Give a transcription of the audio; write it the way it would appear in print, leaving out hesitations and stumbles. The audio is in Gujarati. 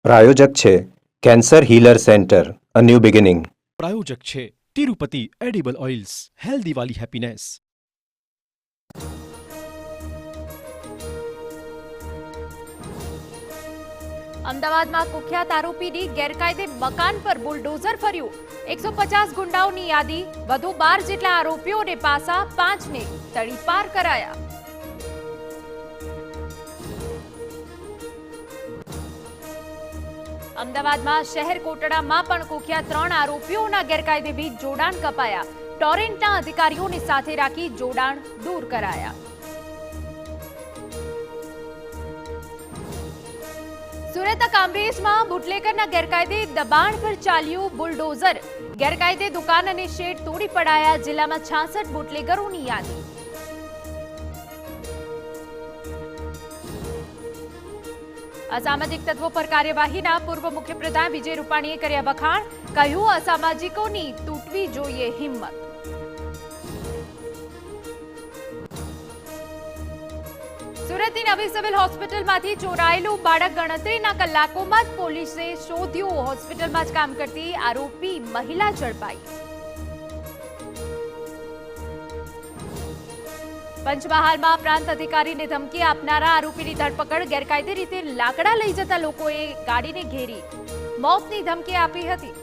પ્રાયોજક છે cancer healer centre a new beginning. પ્રાયોજક છે તિરુપતિ એડિબલ ઓઇલ્સ, હેલ્ધી વાલી હેપીનેસ. અમદાવાદમાં કુખ્યાત આરોપીની ગેરકાયદે મકાન પર બુલડોઝર ફર્યું. 150 ગુંડાઓની યાદી, વધુ 12 જેટલા આરોપીઓને પાસા, 5ને તડીપાર કરાયા. અમદાવાદમાં શહેર કોટડામાં પણ કુખ્યાત 3 આરોપીઓના ગેરકાયદે વીજ જોડાણ કપાયા. ટોરેન્ટના અધિકારીઓને સાથે રાખી જોડાણ દૂર કરાયા. સુરતના કામરેજમાં બુટલેગરના ગેરકાયદે દબાણ પર ચાલ્યું બુલડોઝર. ગેરકાયદે દુકાન અને શેડ તોડી પડાયા. જિલ્લામાં 66 બુટલેગરોની યાદી. અસામાજિક તત્વો પર કાર્યવાહીના પૂર્વ મુખ્યપ્રધાન વિજય રૂપાણીએ કર્યા વખાણ. કહ્યું, અસામાજિકોની તૂટવી જોઈએ હિંમત. સુરતની નવી સિવિલ હોસ્પિટલમાંથી ચોરાયેલું બાળક ગણતરીના કલાકોમાં જ પોલીસે શોધ્યું. હોસ્પિટલમાં જ કામ કરતી આરોપી મહિલા ઝડપાઈ. પંચમહાલમાં પ્રાંત અધિકારીને ધમકી આપનારા આરોપીની ધરપકડ. ગેરકાયદે રીતે લાકડા લઈ જતા લોકોએ ગાડીને ઘેરી મોતની ધમકી આપી હતી.